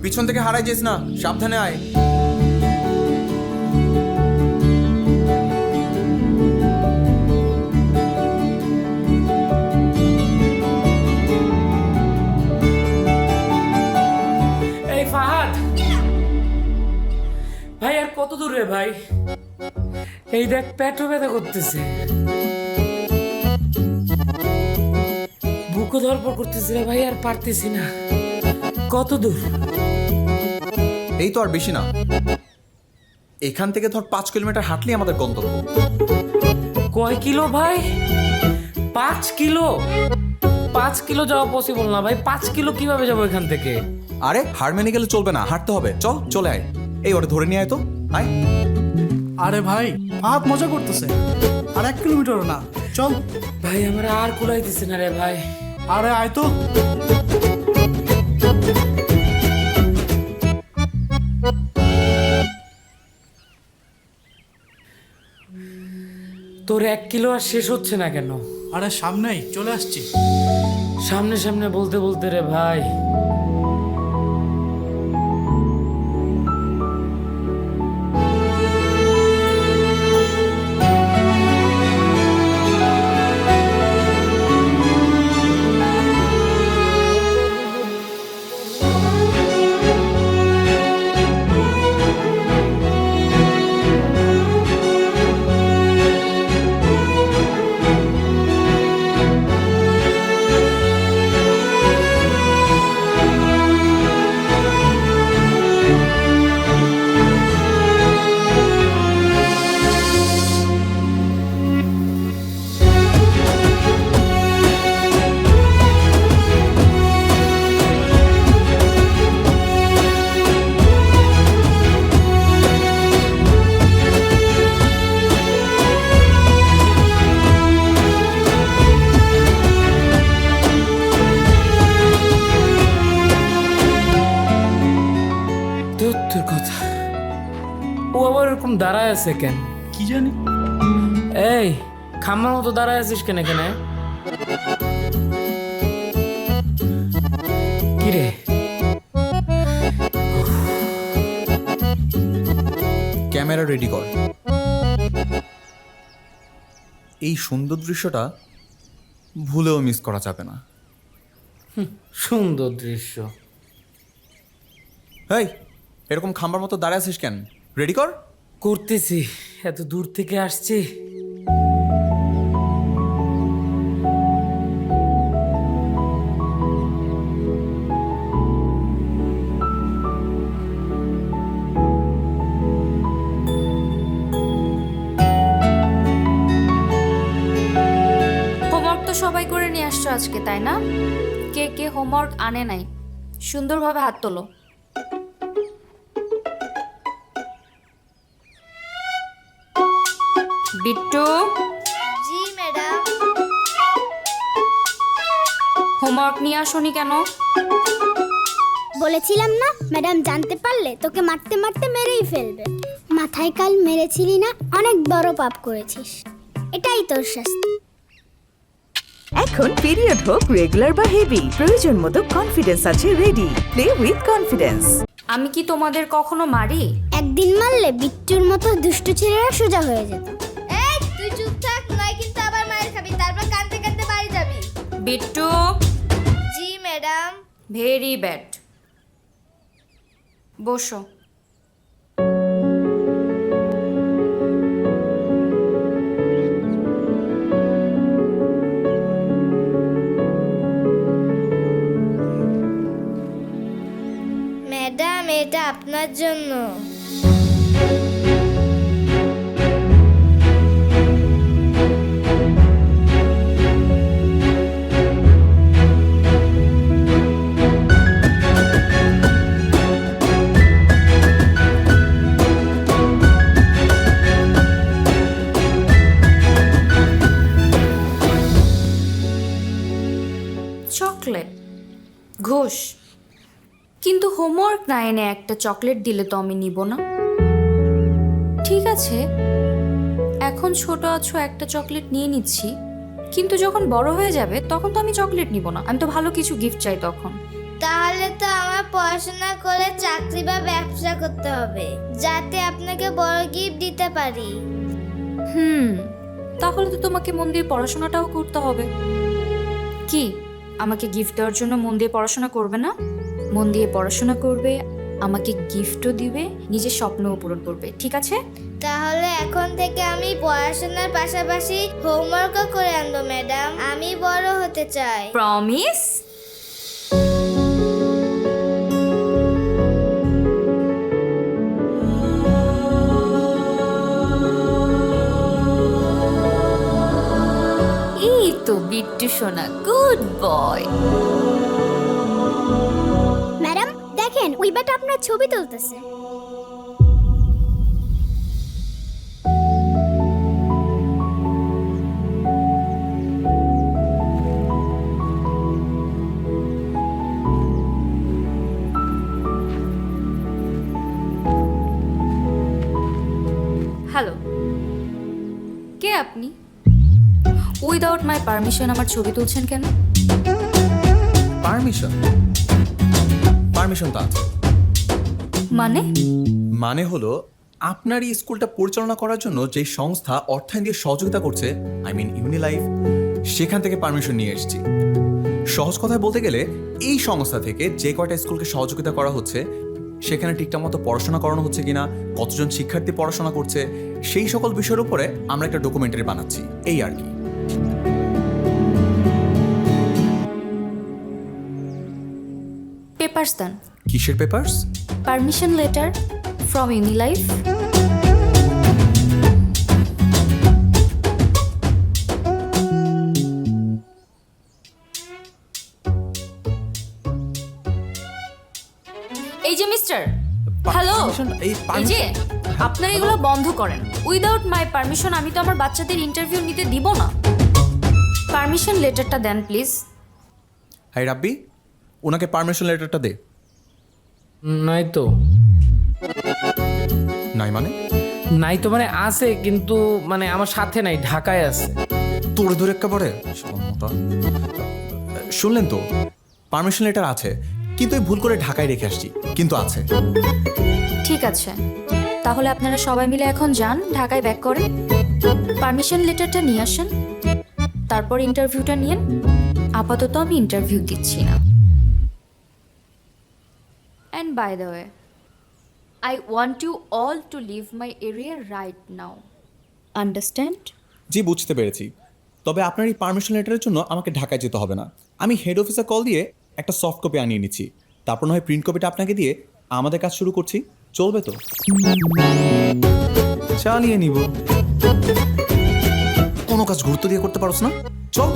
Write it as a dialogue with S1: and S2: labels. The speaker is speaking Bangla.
S1: পিছন থেকে হারাই যেস না, সাবধানে আয়।
S2: এই ফাহাদ ভাই, আর কত দূর রে ভাই? এই দেখ পেটও ব্যথা করতেছে, বুকও ধরপড় করতেছে রে ভাই, আর পারতেছি না। কত দূর?
S1: এই তো আর বেশি না, এখান থেকে ধর 5 কিলোমিটার হাঁটলেই আমাদের গন্তব্য।
S2: কয় কিলো ভাই? 5 কিলো? 5 কিলো যাওয়া পসিবল না ভাই। 5 কিলো কিভাবে যাবো এখান থেকে?
S1: আরে হার মেনে গেলে চলবে না, হাঁটতে হবে। চল, চলে আয়। এই ওটা ধরে নিয়ে আয় তো, আয়।
S3: আরে ভাই, হাত মজা করতেছে। আর 1 কিলোমিটারও না, চল।
S2: ভাই আমার আর কুলাইতেছে না রে ভাই।
S3: আরে আয় তো।
S2: তোর 1 কিলো আর শেষ হচ্ছে না কেন?
S3: আরে সামনেই চলে আসছি।
S2: সামনে সামনে বলতে বলতে রে ভাই, তোর কথা। ও আবার এরকম দাঁড়ায় আছে কেন?
S3: কি জানি।
S2: এই খাম্মার মতো দাঁড়ায় আছিস কেন এখানে? কি রে?
S1: ক্যামেরা রেডি কর। এই সুন্দর দৃশ্যটা ভুলেও মিস করা যাবে না।
S2: সুন্দর দৃশ্য।
S1: এই এরকম খাম্বার মতো দাঁড়ায় আছিস কেন? রেডি কর।
S2: করতেছি, এত দূর থেকে আসছি।
S4: হোমওয়ার্ক তো সবাই করে নিয়ে আসছো আজকে, তাই না? কে কে হোমওয়ার্ক আনে নাই সুন্দরভাবে হাত তোলো। বিট্টু।
S5: জি ম্যাডাম।
S4: হোমওয়ার্ক নিয়ে আসোনি কেন?
S5: বলেছিলাম না ম্যাডাম জানতে পারলে তোকে মারতে মারতে মেরেই ফেলবে। মাথায় কাল মেরেছিলি না, অনেক বড় পাপ করেছিস, এটাই তোর শাস্তি।
S6: এখন পিরিয়ড হোক রেগুলার বা হেভি, প্রয়োজন মতো কনফিডেন্স আছে রেডি। Play with confidence.
S4: আমি কি তোমাদের কখনো মারি?
S5: একদিন মারলে বিট্টুর মতো দুষ্ট ছেলেরা সোজা হয়ে যেত।
S7: এই তুই চুপ থাক, নয় কিন্তু আবার মায়ের খাবি, তারপর কাঁদতে কাঁদতে বাড়ি যাবি।
S4: বিট্টু।
S7: জি ম্যাডাম।
S4: Very bad. বসো।
S7: ম্যাডাম এটা আপনার জন্য।
S4: চকলেট? ঘোষ। কিন্তু হোমওয়ার্ক না এনে একটা চকলেট দিলে তো আমি নিব না। ঠিক আছে, এখন ছোট আছো, একটা চকলেট নিয়ে নিচ্ছি, কিন্তু যখন বড় হয়ে যাবে তখন তো আমি চকলেট নিব না, আমি তো ভালো কিছু গিফট চাই তখন।
S7: তাহলে তো আমার পড়াশোনা করে চাকরি বা ব্যবসা করতে হবে, যাতে আপনাকে বড় গিফট দিতে পারি।
S4: তাহলে তো তোমাকে মন দিয়ে পড়াশোনাটাও করতে হবে। কি আমাকে গিফট দেওয়ার জন্য মন দিয়ে পড়াশোনা করবে না? মন দিয়ে পড়াশোনা করবে, আমাকে গিফটও দিবে, নিজের স্বপ্নও পূরণ করবে, ঠিক আছে?
S7: তাহলে এখন থেকে আমি পড়াশোনার পাশাপাশি হোমওয়ার্কও করে আনবো ম্যাডাম। আমি বড় হতে চাই।
S4: প্রমিস? এই তো বিট্টু সোনা, গুড বয়।
S5: ম্যাডাম দেখেন, ওই বেটা আপনার ছবি তুলতেছে।
S4: হ্যালো, কে আপনি? উইদাউট মাই পারমিশন আমার ছবি তুলছেন কেন?
S1: পারমিশন তো আছে। মানে হলো আপনার এই স্কুলটা পরিচালনা করার জন্য যে সংস্থা অর্থায়ন দিয়ে সহযোগিতা করছে, আই মিন ইউনিলাইফ, সেখান থেকে পারমিশন নিয়ে এসেছি। সহজ কথায় বলতে গেলে এই সংস্থা থেকে যে কয়টা স্কুলকে সহযোগিতা করা হচ্ছে সেখানে ঠিকঠাক মতো পড়াশোনা করানো হচ্ছে কিনা, কতজন শিক্ষার্থী পড়াশোনা করছে, সেই সকল বিষয়ের উপরে আমরা একটা ডকুমেন্টারি বানাচ্ছি, এই আর কি।
S4: পেপারস দেন।
S1: কিসের papers?
S4: Permission letter from Unilife. এই যে মিস্টার, হ্যালো, এই যে আপনারা এগুলো বন্ধ করেন। উইদাউট মাই পারমিশন আমি তো আমার বাচ্চাদের ইন্টারভিউ নিতে দিব না। পারমিশন লেটারটা দেন প্লিজ।
S1: হাই রাব্বি, ওনাকে পারমিশন লেটারটা দে।
S2: নাই তো।
S1: নাই মানে?
S2: নাই তো মানে আছে, কিন্তু মানে আমার সাথে নাই, ঢাকায় আছে।
S1: তোরে ধরে একেবারে শুনলেন তো, পারমিশন লেটার আছে, কিন্তু ভুল করে ঢাকায় রেখে আসছি, কিন্তু আছে।
S4: ঠিক আছে, তাহলে আপনারা সবাই মিলে এখন যান, ঢাকায় ব্যাক করেন, পারমিশন লেটারটা নিয়ে আসেন, তারপর ইন্টারভিউটা নিয়েন। আপাতত আমি ইন্টারভিউ দিচ্ছি না। And by the way, I want you all to leave my area right now. Understand?
S1: জি, বুঝতে পেরেছি। তবে আপনার এই পারমিশন লেটারের জন্য আমাকে ঢাকায় যেতে হবে না। আমি হেড অফিসে কল দিয়ে একটা সফট কপি আনিয়ে নিচ্ছি, তারপর না হয় প্রিন্ট কপিটা আপনাকে দিয়ে আমাদের কাজ শুরু করছি। চলবে তো? চালিয়ে নিব। কোনো কাজ গুরুত্ব দিয়ে করতে পারোস না? চল।